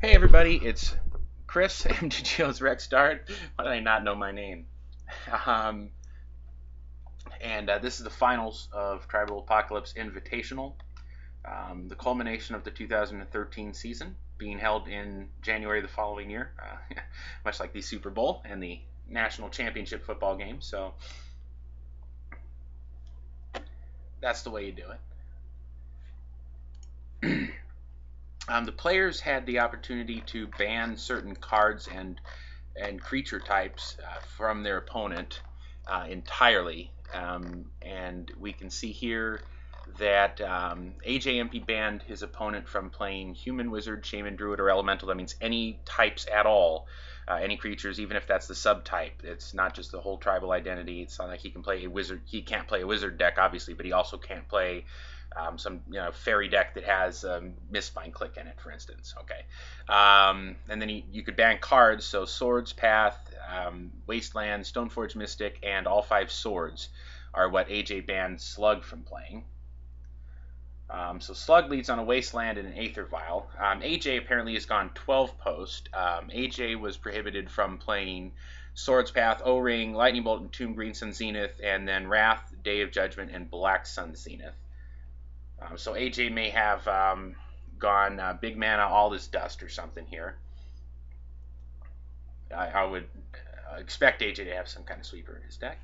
Hey everybody, it's Chris, MTGO's Rex Dart. Why did I not know my name? Um, and this is the finals of Tribal Apocalypse Invitational, the culmination of the 2013 season, being held in January the following year, much like the Super Bowl and the National Championship football game. So that's the way you do it. The players had the opportunity to ban certain cards and creature types from their opponent entirely. And we can see here that AJMP banned his opponent from playing human, wizard, shaman, druid, or elemental. That means any types at all, any creatures, even if that's the subtype. It's not just the whole tribal identity. It's not like he can play a wizard. He can't play a wizard deck, obviously, but he also can't play some fairy deck that has Mistbind Click in it, for instance. Okay, and then you could ban cards. So Swords Path, Wasteland, Stoneforge Mystic, and all 5 swords are what AJ banned Slug from playing. So Slug leads on a Wasteland and an Aether Vial. AJ apparently has gone 12 post. AJ was prohibited from playing Swords Path, O-Ring, Lightning Bolt, and Tomb Green Sun Zenith, and then Wrath, Day of Judgment, and Black Sun Zenith. So AJ may have gone big mana, all is dust or something here. I would expect AJ to have some kind of sweeper in his deck.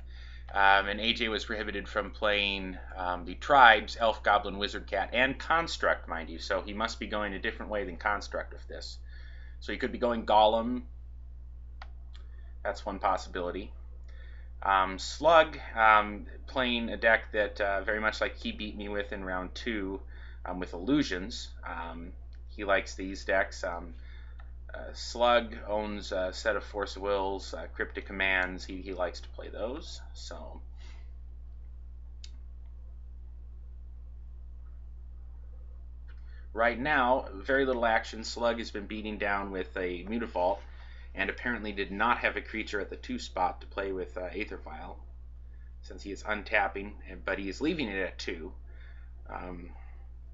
And AJ was prohibited from playing the tribes, Elf, Goblin, Wizard, Cat, and Construct, mind you. So he must be going a different way than Construct with this. So he could be going Golem. That's one possibility. Slug, playing a deck that very much like he beat me with in round 2 with Illusions. He likes these decks. Slug owns a set of Force of Wills, Cryptic Commands. He likes to play those. So right now, very little action. Slug has been beating down with a Mutavault, and apparently did not have a creature at the 2 spot to play with Aether Vial, since he is untapping, but he is leaving it at 2.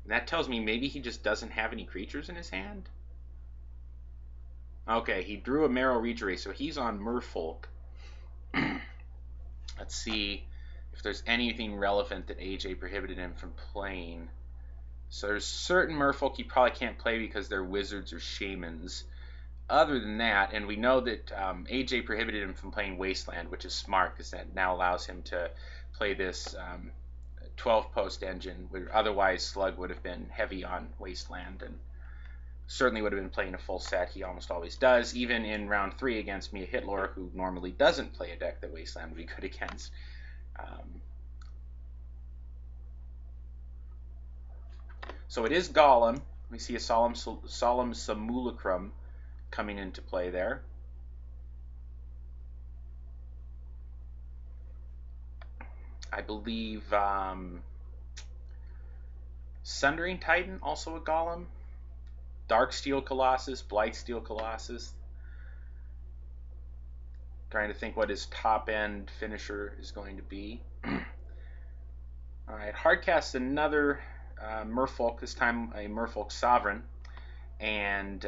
That tells me maybe he just doesn't have any creatures in his hand. Okay, he drew a Marrow Rejury, so he's on Merfolk. Let's see if there's anything relevant that AJ prohibited him from playing. So there's certain Merfolk he probably can't play because they're wizards or shamans. Other than that, and we know that AJ prohibited him from playing Wasteland, which is smart because that now allows him to play this 12 post engine, where otherwise Slug would have been heavy on Wasteland and certainly would have been playing a full set. He almost always does, even in round 3 against Mia Hitlor, who normally doesn't play a deck that Wasteland would be good against. So it is Golem. We see a Solemn Simulacrum coming into play there. I believe Sundering Titan, also a Golem. Darksteel Colossus, Blightsteel Colossus. Trying to think what his top end finisher is going to be. Alright, Hardcast another Merfolk, this time a Merfolk Sovereign, and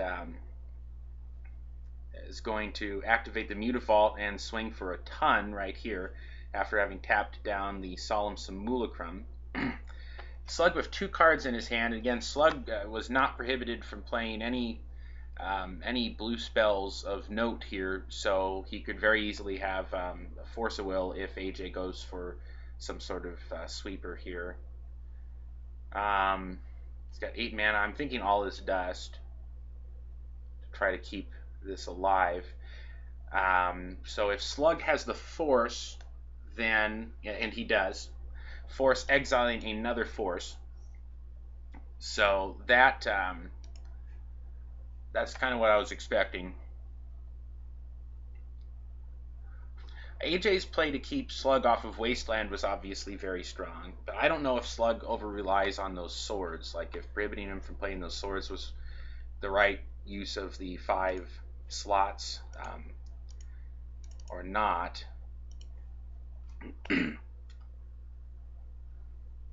is going to activate the Mutavault and swing for a ton right here after having tapped down the Solemn Simulacrum. Slug with 2 cards in his hand. Again, Slug was not prohibited from playing any blue spells of note here, so he could very easily have a Force of Will if AJ goes for some sort of sweeper here. He's got 8 mana. I'm thinking All is Dust to try to keep this alive. So if Slug has the Force, then, and he does, Force exiling another Force. So that's kind of what I was expecting. AJ's play to keep Slug off of Wasteland was obviously very strong, but I don't know if Slug over relies on those swords. Like if prohibiting him from playing those swords was the right use of the 5 slots or not.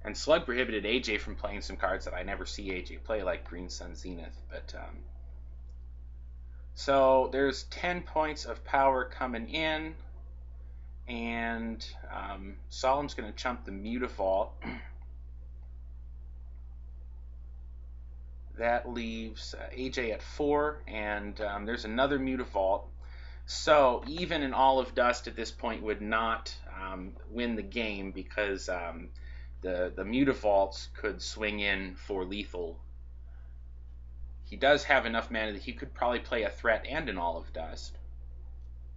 And Slug prohibited AJ from playing some cards that I never see AJ play, like Green Sun Zenith. But So there's 10 points of power coming in, and Solemn's going to chump the Mutavault. That leaves AJ at 4, and there's another Mutavault. So even an All of Dust at this point would not win the game, because the Mutavaults could swing in for lethal. He does have enough mana that he could probably play a threat and an All of Dust.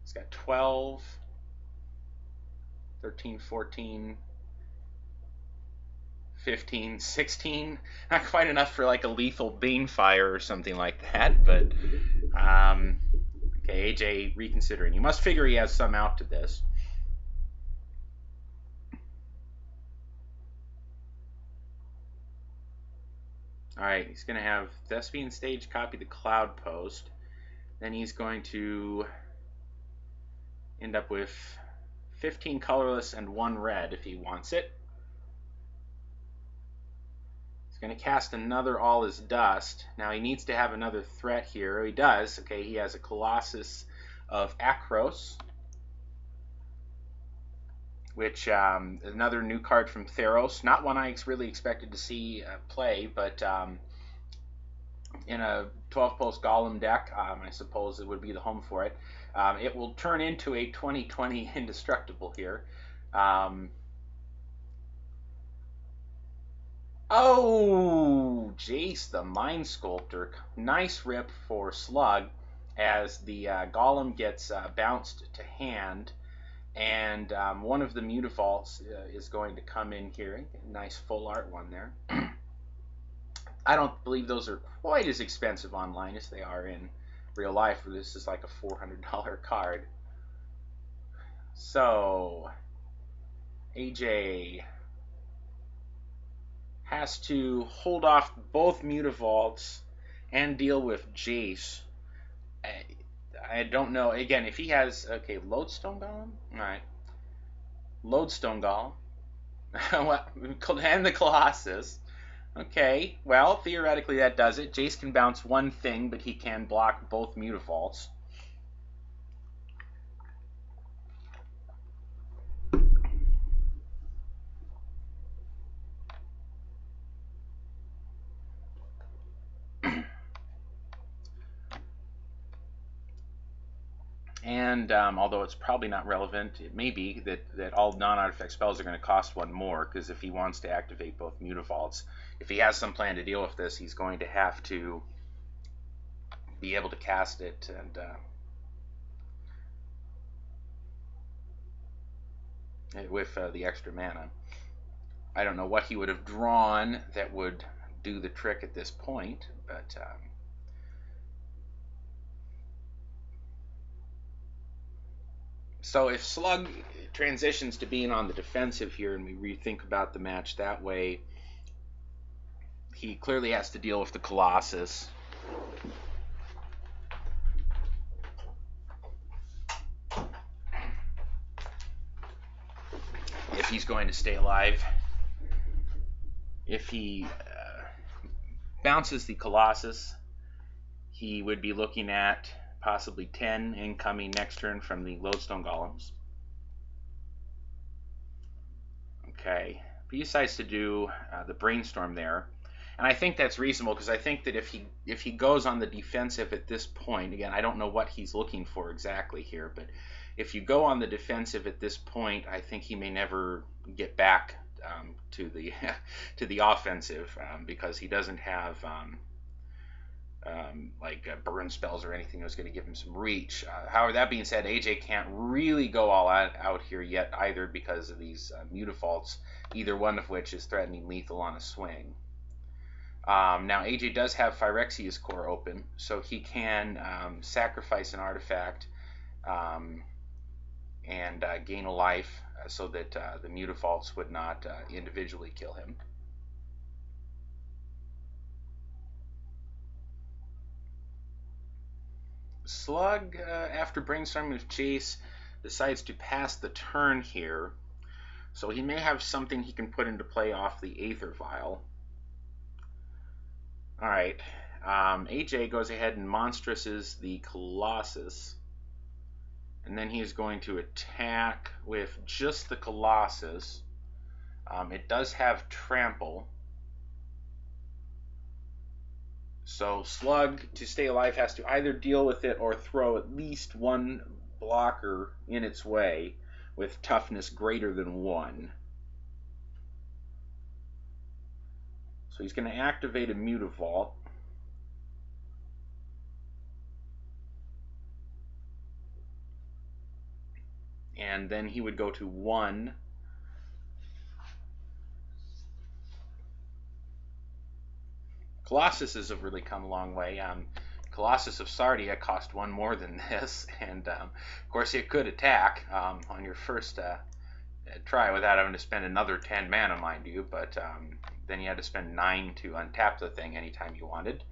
He's got 12, 13, 14, 15, 16. Not quite enough for like a lethal Banefire or something like that, but okay, AJ reconsidering. You must figure he has some out to this. Alright, he's going to have Thespian Stage copy the Cloud Post. Then he's going to end up with 15 colorless and 1 red if he wants it. He's going to cast another All is Dust. Now he needs to have another threat here. Oh, he does. Okay, he has a Colossus of Akros, which another new card from Theros. Not one I really expected to see play, but in a 12-post Golem deck, I suppose it would be the home for it. It will turn into a 2020 Indestructible here. Oh, Jace the Mind Sculptor. Nice rip for Slug, as the Golem gets bounced to hand, and one of the Mutavaults is going to come in here. Nice full art one there. I don't believe those are quite as expensive online as they are in real life. This is like a $400 card. So AJ has to hold off both Mutavaults and deal with Jace. I don't know. Again, if he has... Okay, Lodestone Golem? Alright. Lodestone Golem. And the Colossus. Okay, well, theoretically that does it. Jace can bounce one thing, but he can block both Mutavaults. And although it's probably not relevant, it may be that all non-artifact spells are going to cost 1 more, because if he wants to activate both Mutavaults, if he has some plan to deal with this, he's going to have to be able to cast it and with the extra mana. I don't know what he would have drawn that would do the trick at this point, but so if Slug transitions to being on the defensive here, and we rethink about the match that way, he clearly has to deal with the Colossus. If he's going to stay alive. If he bounces the Colossus, he would be looking at possibly 10 incoming next turn from the Lodestone Golems. Okay, but he decides to do the Brainstorm there, and I think that's reasonable, because I think that if he goes on the defensive at this point, again, I don't know what he's looking for exactly here, but if you go on the defensive at this point, I think he may never get back to the to the offensive, because he doesn't have like burn spells or anything that's going to give him some reach. However, that being said, AJ can't really go all out here yet either, because of these Mutavaults, either one of which is threatening lethal on a swing. Now AJ does have Phyrexia's Core open, so he can sacrifice an artifact and gain a life, so that the Mutavaults would not individually kill him. Slug, after brainstorming with Jace, decides to pass the turn here, so he may have something he can put into play off the Aether Vial. Alright, AJ goes ahead and monstresses the Colossus. And then he's going to attack with just the Colossus. It does have trample. So Slug, to stay alive, has to either deal with it or throw at least one blocker in its way with toughness greater than 1. So he's going to activate a Mutavault. And then he would go to 1. Colossuses have really come a long way. Colossus of Sardia cost 1 more than this, and of course it could attack on your first try without having to spend another 10 mana, mind you, but then you had to spend 9 to untap the thing anytime you wanted.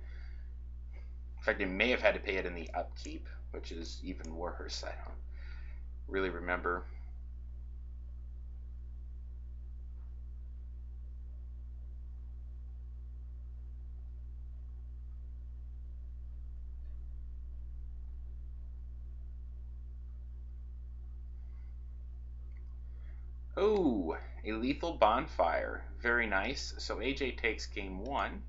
In fact, you may have had to pay it in the upkeep, which is even worse. I don't really remember. Oh, a lethal bonfire. Very nice. So AJ takes game 1.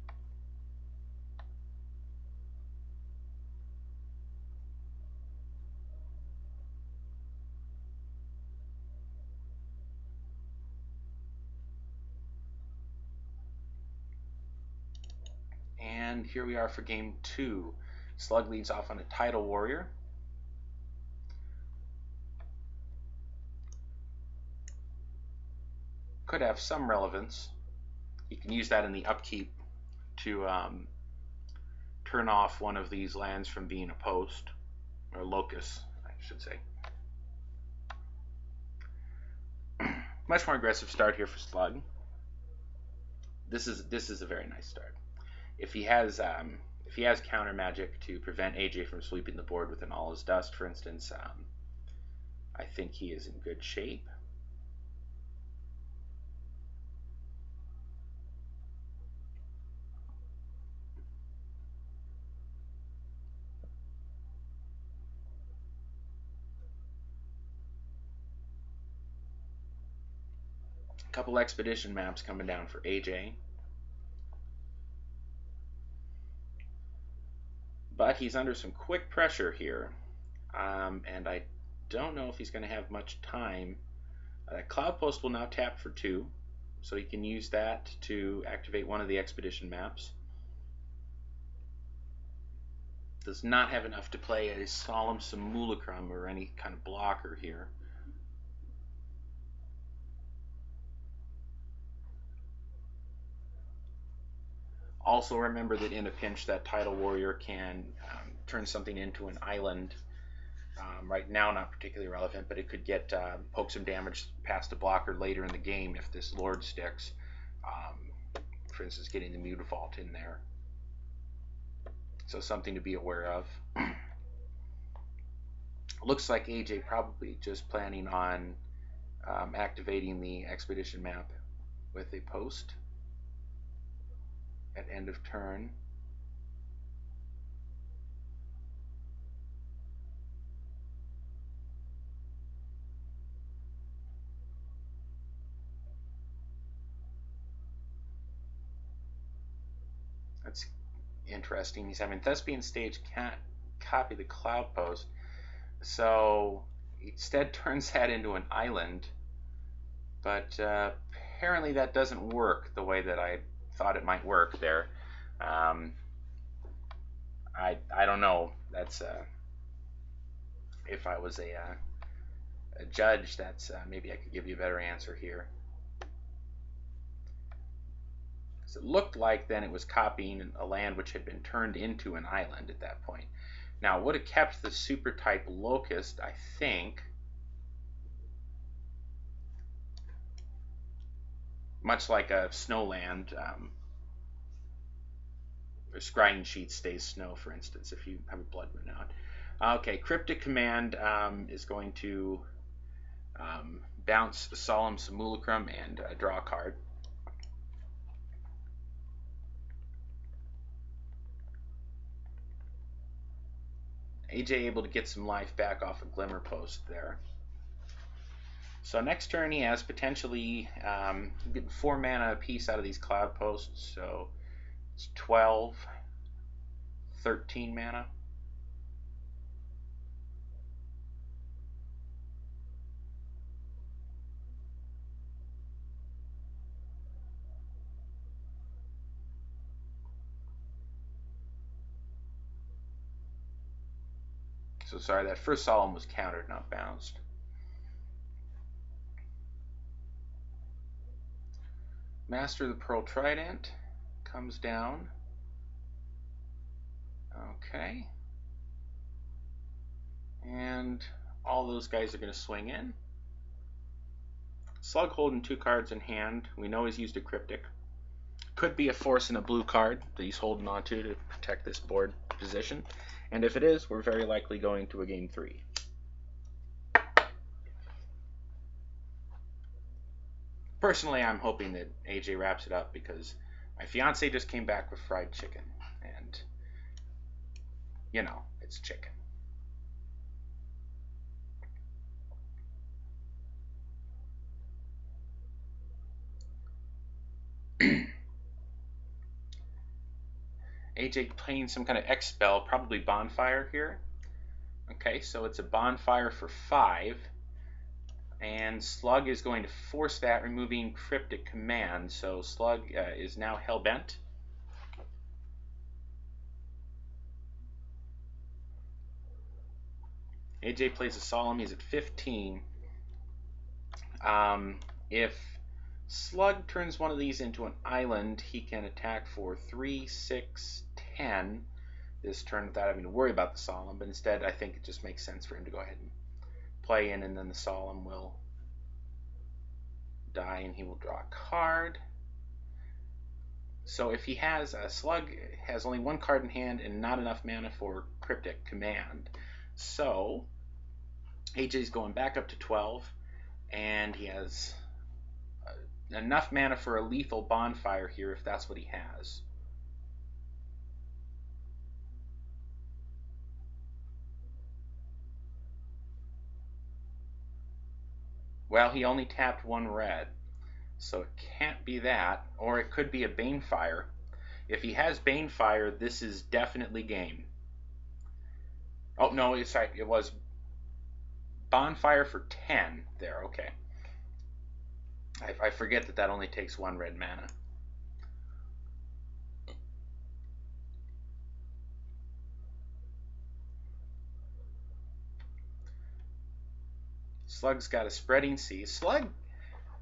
And here we are for game 2. Slug leads off on a Tidal Warrior. Could have some relevance. You can use that in the upkeep to turn off one of these lands from being a post, or locus, I should say. Much more aggressive start here for Slug. This is a very nice start. If he has counter magic to prevent AJ from sweeping the board with an All Is Dust, for instance, I think he is in good shape. A couple expedition maps coming down for AJ. But he's under some quick pressure here, and I don't know if he's going to have much time. Cloud Post will now tap for 2, so he can use that to activate one of the expedition maps. Does not have enough to play a Solemn Simulacrum or any kind of blocker here. Also remember that in a pinch that Tidal Warrior can turn something into an island. Right now not particularly relevant, but it could get poke some damage past a blocker later in the game if this Lord sticks. For instance, getting the Mutavault in there. So something to be aware of. Looks like AJ probably just planning on activating the expedition map with a post at end of turn. That's interesting. He's having Thespian Stage can't copy the Cloud Post, so he instead turns that into an island, but apparently that doesn't work the way that I thought it might work there. I don't know. That's if I was a judge, that's maybe I could give you a better answer here. So it looked like then it was copying a land which had been turned into an island at that point. Now it would have kept the super type Locust, I think, much like a snowland. Or Scrying Sheet stays snow, for instance, if you have a Blood Moon out. Okay, Cryptic Command is going to bounce Solemn Simulacrum and draw a card. AJ able to get some life back off a Glimmer Post there. So next turn he has potentially getting 4 mana apiece out of these Cloud Posts, so it's 12, 13 mana. So sorry, that first Solemn was countered, not bounced. Master of the Pearl Trident comes down. Okay. And all those guys are going to swing in. Slug holding 2 cards in hand. We know he's used a Cryptic. Could be a Force and a blue card that he's holding on to protect this board position. And if it is, we're very likely going to a game 3. Personally, I'm hoping that AJ wraps it up because my fiance just came back with fried chicken. And, you know, it's chicken. AJ playing some kind of X spell, probably Bonfire here. Okay, so it's a Bonfire for 5. And Slug is going to force that, removing Cryptic Command. So Slug is now Hellbent. AJ plays a Solemn, he's at 15. If Slug turns one of these into an island, he can attack for 3, 6, 10 this turn without having to worry about the Solemn, but instead I think it just makes sense for him to go ahead and play in, and then the Solemn will die and he will draw a card. So if he has a Slug has only 1 card in hand and not enough mana for Cryptic Command. So AJ's going back up to 12, and he has enough mana for a lethal Bonfire here if that's what he has. Well, he only tapped 1 red, so it can't be that, or it could be a Banefire. If he has Banefire, this is definitely game. Oh, no, it was Bonfire for 10 there, okay. I forget that only takes 1 red mana. Slug's got a Spreading Sea. Slug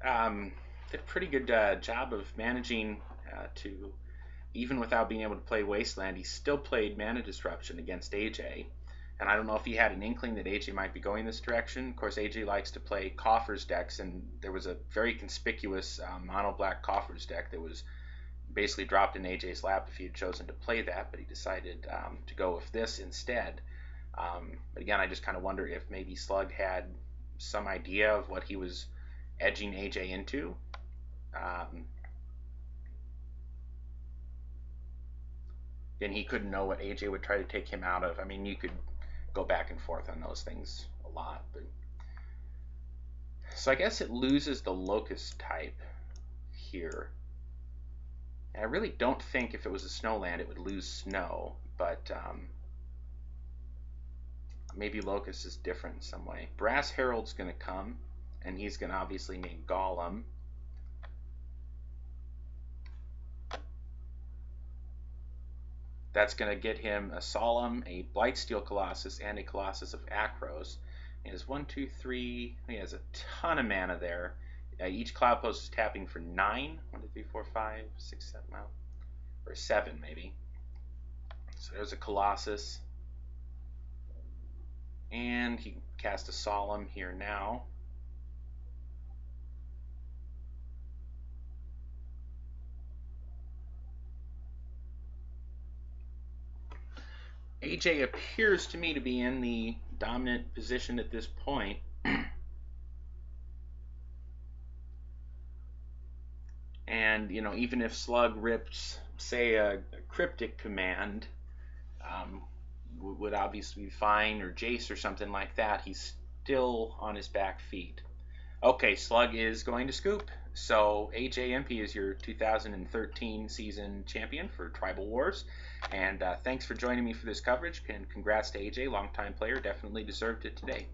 did a pretty good job of managing to, even without being able to play Wasteland, he still played Mana Disruption against AJ. And I don't know if he had an inkling that AJ might be going this direction. Of course, AJ likes to play Coffers decks, and there was a very conspicuous mono black Coffers deck that was basically dropped in AJ's lap if he had chosen to play that, but he decided to go with this instead. But again, I just kind of wonder if maybe Slug had some idea of what he was edging AJ into. Then he couldn't know what AJ would try to take him out of. I mean, you could go back and forth on those things a lot, but so I guess it loses the Locust type here. And I really don't think if it was a Snowland it would lose snow, but maybe Locust is different in some way. Brass Herald's going to come, and he's going to obviously make Golem. That's going to get him a Solemn, a Blightsteel Colossus, and a Colossus of Akros. He has 1, 2, 3. He has a ton of mana there. Each Cloud Post is tapping for 9. 1, 2, 3, 4, 5, 6, 7, well, or 7 maybe. So there's a Colossus. And he can cast a Solemn here now. AJ appears to me to be in the dominant position at this point. And, you know, even if Slug rips, say, a Cryptic Command, would obviously be fine, or Jace or something like that, he's still on his back feet. Okay, Slug is going to scoop. So AJ Impey is your 2013 season champion for Tribal Wars. And thanks for joining me for this coverage. And congrats to AJ, longtime player, definitely deserved it today.